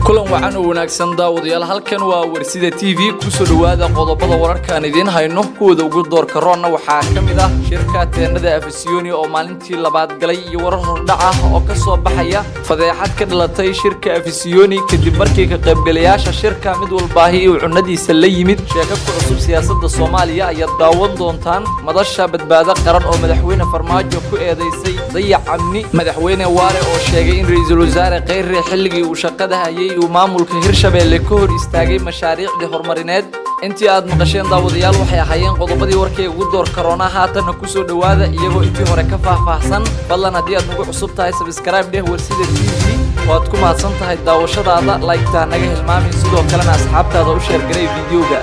kulan wacan oo wanaagsan daawadayaal halkan waa warsida TV ku soo dhawaada qodobada wararka aan idin hayno kuwada ugu doorka roonna waxaa kamid ah shirka teenada Afisiyoni oo maalintii labaad galay iyo warar hordhac ah oo ka soo baxaya fadeexad ka dhalatay shirka Afisiyoni kadib markii ka qaybgalayaasha shirka mid walba uu cunadiisa la yimid sheeko ku cusub siyaasadda Soomaaliya ayaa daawan doontaan madasha badbaado qaran oo madaxweyne Farmaajo ku eedeysay dayac amni madaxweyne Waare oo sheegay in ra'iisul wasaare Khayre xilligii uu shaqada hayay maamulka Hirshabelle ka hor istaagay mashaariicda horumarineed intii aad maqasheen daawadayaal waxay ahaayeen qodobadii warkay ugu door corona haatan ku soo dhawaada iyagoo intii hore ka faahfaahsan ballan hadii aad nagu cusub tahay subscribe dheh warsida TV waad ku mahadsan tahay daawashadaada like-ta naga hilmaamin sidoo kalena asxaabtaada u share garay videoga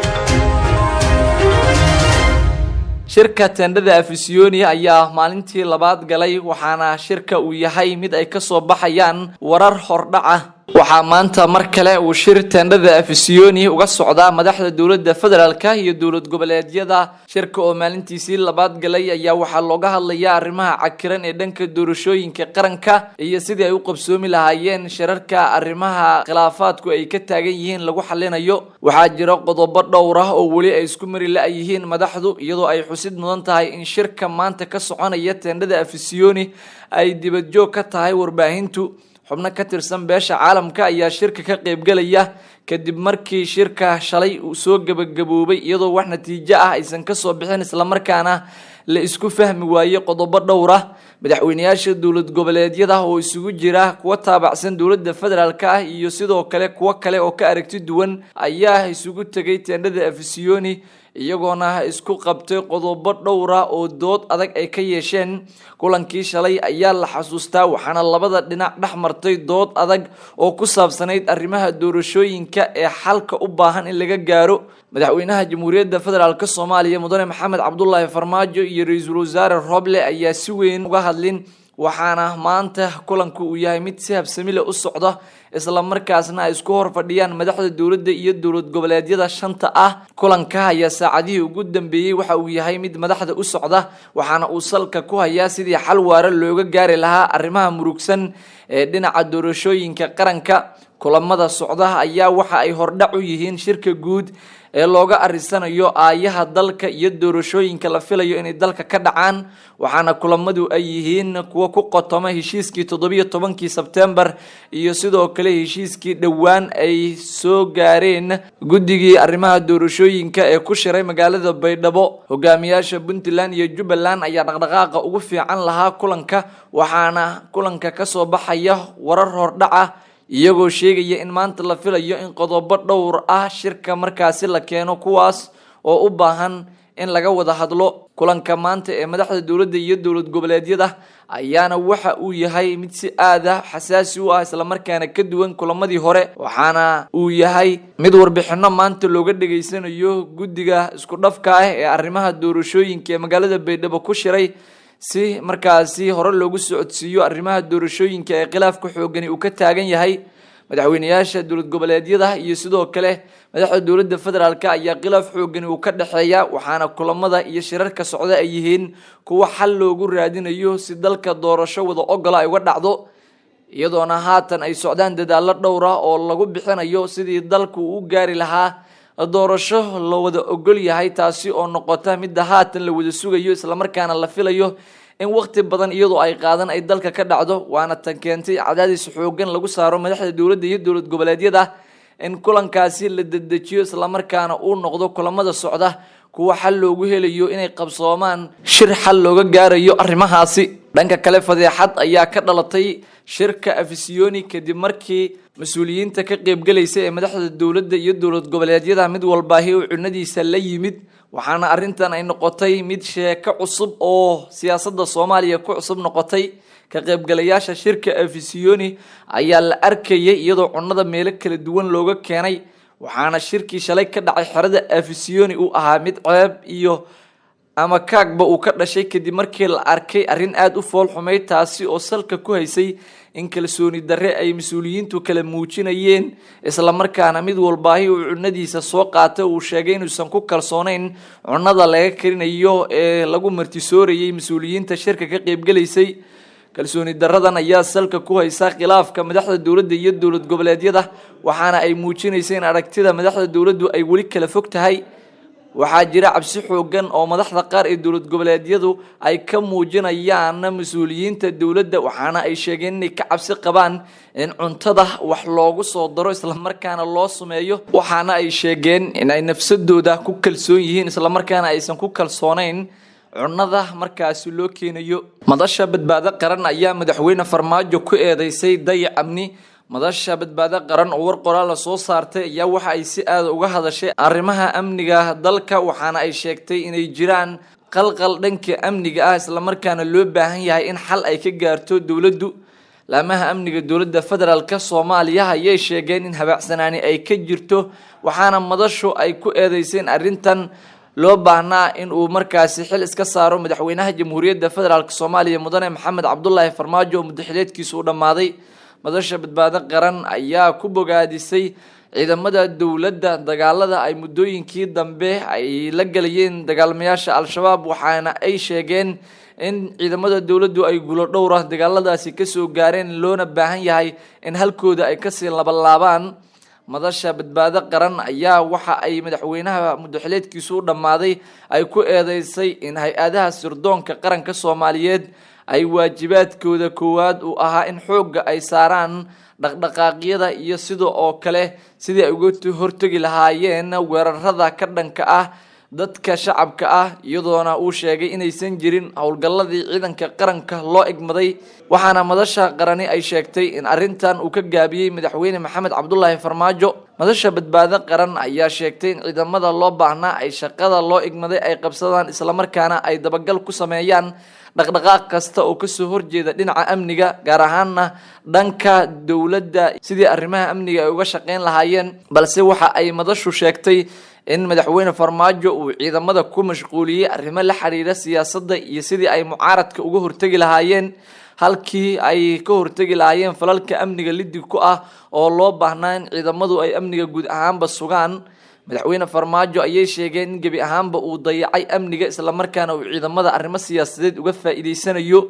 shirka tendada Afisiyoni ayaa maalintii labaad galay waxaana shirka uu yahay mid ay ka soo baxayaan warar hordhac ah waxaa maanta mar kale uu shir tendada Afisiyoni uga socdaa madaxda dawladda federaalka iyo dawlad goboleedyada shirka oo maalintiisii labaad galay ayaa waxaa looga hadlayaa arrimaha cakiran ee dhanka doorashooyinka qaranka iyo sidii ay u qabsoomi lahaayeen shirarka arrimaha khilaafaadku ay ka taagan yihiin lagu xalinayo waxaa jira qodobo dhowr ah oo wali ay isku mari la yihiin madaxdu iyadoo ay xusid mudan tahay in shirka maanta ka soconaya tendada Afisiyoni ay dibad joog ka tahay warbaahintu xubno ka tirsan beesha caalamka ayaa shirka ka qayb galaya kadib markii shirka shalay uu soo gabagaboobay iyadoo wax natiijo ah aysan ka soo bixin isla markaana la isku fahmi waayay qodobo dhowr ah madaxweynayaasha dawlad goboleedyada oo isugu jira kuwa taabacsan dawladda federaalka ah iyo sidoo kale kuwa kale oo ka aragti duwan ayaa isugu tagay tendada Afisiyoni iyagoona isku qabtay qodobo dhowr ah oo dood adag ay ka yeesheen kulankii shalay ayaa la xasuustaa waxaana labada dhinac dhaxmartay dood adag oo ku saabsanayd arrimaha doorashooyinka ee xalka u baahan in laga gaaro madaxweynaha jamhuuriyadda federaalka Soomaaliya mudane Maxamed Cabdullaahi Farmaajo iyo ra'iisul wasaare Roble ayaa si weyn uga hadlin waxaana maanta kulanku uu yahay mid si habsami leh u socda isla markaasna ay isku hor fadhiyaan madaxda dawladda iyo dawlad goboleedyada shanta ah kulanka ayaa saacadihii ugu dambeeyay waxa uu yahay mid madaxda u socda waxaana uu salka ku hayaa sidii xal waara looga gaari lahaa arrimaha murugsan ee dhinaca doorashooyinka qaranka kulamada socda ayaa waxa ay hordhac u yihiin shirka guud ee looga arisanayo aayaha dalka iyo doorashooyinka la filayo inay dalka ka dhacaan waxaana kulamadu ay yihiin kuwa ku qotoma heshiiskii 17 September iyo sidoo kale heshiiskii dhawaan ay soo gaareen guddigii arrimaha doorashooyinka ee ku shiray magaalada Baydhabo hogaamiyaasha Puntland iyo Jubbaland ayaa dhaqdhaqaaqa ugu fiican lahaa kulanka waxaana kulanka ka soo baxaya warar hordhac ah iyagoo sheegaya in maanta la filayo in qodobo dhowr ah shirka markaasi la keeno kuwaas oo u baahan in laga wada hadlo kulanka maanta ee madaxda dawladda iyo dawlad goboleedyada ayaana waxa uu yahay mid si aad ah xasaasi u ah isla markaana ka duwan kulamadii hore waxaana uu yahay mid warbixino maanta looga dhageysanayo guddiga isku dhafka ah ee arrimaha doorashooyinka ee magaalada Baydhabo ku shiray si markaasi hore loogu socodsiiyo arrimaha doorashooyinka ee khilaafka xooggan uu ka taagan yahay madaxweynayaasha dawlad goboleedyada iyo sidoo kale madaxda dawladda federaalka ayaa khilaaf xooggan uu ka dhaxeeya waxaana kulamada iyo shirarka socda ay yihiin kuwa xal loogu raadinayo si dalka doorasho wada ogol ay uga dhacdo iyadoona haatan ay socdaan dadaalo dhowr ah oo lagu bixinayo sidii dalku u gaari lahaa doorasho la wada ogol yahay taasi oo noqota mid haatan la wada sugayo isla markaana la filayo in waqti badan iyadoo ay qaadan ay dalka ka dhacdo waana tan keentay cadaadis xooggan lagu saaro madaxda dawladda iyo dawlad goboleedyada in kulankaasi la dedejiyo isla markaana uu noqdo kulamada socda kuwa xal loogu helayo inay qabsoomaan shir xal looga gaarayo arrimahaasi dhanka kale fadeexad ayaa ka dhalatay shirka Afisiyoni kadib markii mas'uuliyiinta ka qayb galaysa ee madaxda dawladda iyo dawlad goboleedyada mid walba uu cunadiisa la yimid waxaana arrintan ay noqotay mid sheeko cusub oo siyaasadda Soomaaliya ku cusub noqotay ka qaybgalayaasha shirka Afisiyoni ayaa la arkayay iyadoo cunada meelo kala duwan looga keenay waxaana shirkii shalay ka dhacay xarada Afisiyoni uu ahaa mid ceeb iyo ama kaagba uu ka dhashay kadib markii la arkay arrin aad u fool xumay taasi oo salka ku haysay in kalsooni darre ay mas'uuliyiintu kala muujinayeen isla markaana mid walba uu cunadiisa soo qaatay uu sheegay inuusan ku kalsoonayn cunada laga karinayo ee lagu martisoorayay mas'uuliyiinta shirka ka qayb galaysay kalsooni daradan ayaa salka ku haysa khilaafka madaxda dowladda iyo dowlad goboleedyada waxaana ay muujinaysaa in aragtida madaxda dowladdu ay wali kala fog tahay. waxaa jira cabsi xoogan oo madaxda qaar ee dowlad goboleedyadu ay ka muujinayaan mas'uuliyiinta dowladda waxaana ay sheegeen inay ka cabsi qabaan in cuntada wax loogu soo daro isla markaana loo sameeyo waxaana ay sheegeen in ay nafsadooda ku kalsoon yihiin isla markaana aysan ku kalsoonayn cunada markaasi loo keenayo. madasha badbaado qaran ayaa madaxweyne Farmaajo ku eedeysay dayac amni. madasha badbaado qaran oo war qoraal la soo saartay ayaa waxa ay si aad uga hadashay arrimaha amniga dalka waxaana ay sheegtay inay jiraan qalqal dhanka amniga ah isla markaana loo baahan yahay in xal ay ka gaarto dowladdu. laamaha amniga dowladda federaalka Soomaaliya ayay sheegeen in habacsanaani ay ka jirto waxaana madashu ay ku eedeysay arrintan loo baahnaa in uu markaasi xil iska saaro madaxweynaha jamhuuriyadda federaalka Soomaaliya mudane Maxamed Cabdullaahi Farmaajo oo muddaxileedkiisu u dhamaaday. madasha badbaado qaran ayaa ku bogaadisay ciidamada dowladda dagaalada ay muddooyinkii dambe ay la galayeen dagaalamayaasha al-shabaab waxaana ay sheegeen in ciidamada dowladdu ay guulo dhowr ah dagaaladaasi ka soo gaareen loona baahan yahay in halkooda ay ka sii laabaan. madasha badbaado qaran ayaa waxa ay madaxweynaha muddaxileedkiisu u dhamaaday ay ku eedeysay in hay-adaha sirdoonka qaranka Soomaaliyeed ay waajibaadkooda koowaad u ahaa in xoogga ay saaraan dhaqdhaqaaqyada iyo sidoo kale sidii ay uga hortagi lahaayeen weerarada ka dhanka ah dadka shacabka ah iyadoona uu sheegay inaysan jirin howlgalladii ciidanka qaranka loo egmaday waxaana madasha qarani ay sheegtay in arrintan uu ka gaabiyay madaxweyne Maxamed Cabdullaahi Farmaajo. madasha badbaado qaran ayaa sheegtay in ciidamada loo baahnaa ay shaqada loo egmaday ay qabsadaan isla markaana ay dabagal ku sameeyaan dhaqdhaqaaq kasta oo ka soo horjeeda dhinaca amniga gaar ahaanna dhanka dowladda sidii arrimaha amniga ay uga shaqeyn lahaayeen. balse waxa ay madashu sheegtay in madaxweyne Farmaajo uu ciidamada ku mashquuliyay arrimo la xiriira siyaasadda iyo sidii ay mucaaradka uga hortagi lahaayeen halkii ay ka hortagi lahaayeen falalka amniga liddig ku ah oo loo baahnaa in ciidamadu ay amniga guud ahaanba sugaan. madaxweyne Farmaajo ayay sheegeen in gebi ahaanba uu dayacay amniga isla markaana uu ciidamada arrimo siyaasadeed uga faa'iideysanayo.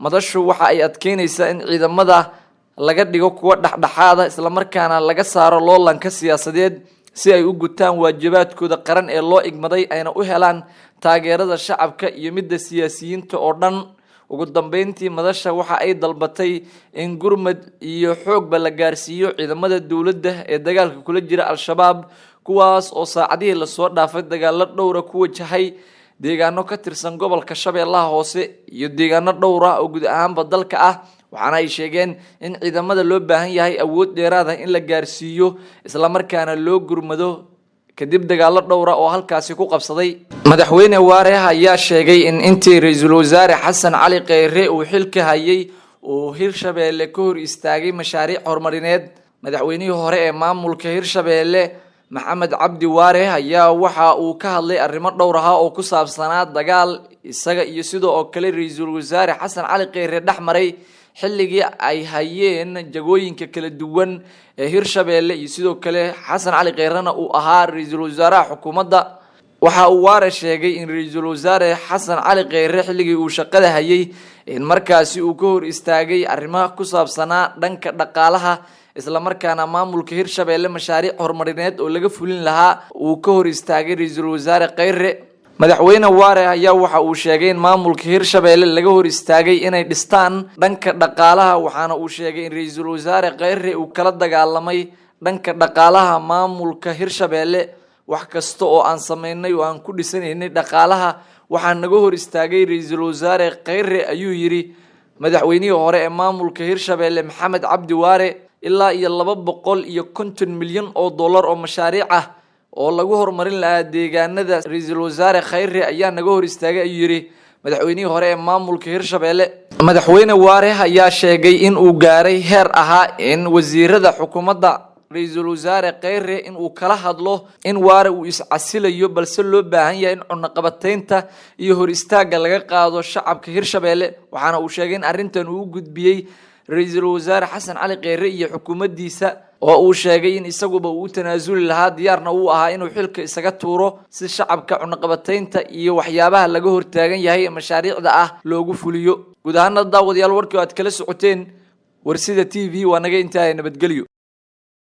madashu waxa ay adkeynaysaa in ciidamada laga dhigo kuwa dhexdhexaad ah isla markaana laga saaro loolanka siyaasadeed si ay u gutaan waajibaadkooda qaran ee loo igmaday ayna u helaan taageerada shacabka iyo midda siyaasiyiinta oo dhan. ugu dambeyntii madasha waxa ay dalbatay in gurmad iyo xoogba la gaarsiiyo ciidamada dowladda ee dagaalka kula jira al-shabaab kuwaas oo saacadihii la soo dhaafay dagaalo dhowr ah ku wajahay deegaano ka tirsan gobolka Shabeellaha Hoose iyo deegaano dhowr ah oo guud ahaanba dalka ah waxaana ay sheegeen in ciidamada loo baahan yahay awood dheeraad ah in la gaarsiiyo isla markaana loo gurmado kadib dagaalo dhowr ah oo halkaasi ku qabsaday. madaxweyne Waare ayaa sheegay in intii ra'iisul wasaare Xasan Cali Kheyre uu xilka hayay uu Hirshabeelle ka hor istaagay mashaariic horumarineed. madaxweynihii hore ee maamulka Hirshabeelle Maxamed Cabdi Waare ayaa waxa uu ka hadlay arrimo dhowr ah oo ku saabsanaa dagaal isaga iyo sidoo kale ra'iisul wasaare Xasan Cali Kheyre dhaxmaray xilligii ay hayeen jagooyinka kala duwan ee Hirshabeelle iyo sidoo kale Xasan Cali Kheyrena uu ahaa ra'iisul wasaaraha xukuumadda. waxa uu Waare sheegay in ra'iisul wasaare Xasan Cali Kheyre xilligii uu shaqada hayay in markaasi uu ka hor istaagay arrimaha ku saabsanaa dhanka dhaqaalaha isla markaana maamulka Hirshabeelle mashaariic horumarineed oo laga fulin lahaa uu ka hor istaagay ra'iisul wasaare Kheyre. madaxweyne Waare ayaa waxa uu sheegay in maamulka Hirshabeelle laga hor istaagay inay dhistaan dhanka dhaqaalaha waxaana uu sheegay in ra'iisul wasaare Kheyre uu kala dagaalamay dhanka dhaqaalaha maamulka Hirshabeelle wax kasta oo aan sameynay oo aan ku dhisanaynay dhaqaalaha waxaan naga hor istaagay ra'iisul wasaare Kheyre ayuu yiri madaxweynihii hore ee maamulka Hirshabeelle Maxamed Cabdi Waare. ilaa iyo 250 milyan oo dollar oo mashaariic ah oo lagu horumarin lahaa deegaanada ra'iisul wasaare Kheyre ayaa naga hor istaagay ayuu yiri madaxweynihii hore ee maamulka Hirshabeelle. madaxweyne Waare ayaa sheegay in uu gaaray heer ahaa in wasiirada xukuumadda ra'iisul wasaare Kheyre in uu kala hadlo in Waare uu iscasilayo balse loo baahan yahay in cunaqabateynta iyo hor istaaga laga qaado shacabka Hirshabeelle waxaana uu sheegay in arrintan uu gudbiyay ra'iisul wasaare Xasan Cali Kheyre iyo xukuumaddiisa oo uu sheegay in isaguba uu tanaasuli lahaa diyaarna uu ahaa inuu xilka isaga tuuro si shacabka cunaqabataynta iyo waxyaabaha laga hortaagan yahay mashaariicda ah loogu fuliyo. guud ahaan daawadayaal warkii aad kala socoteen Warsida TV waa naga intaa nabadgelyo.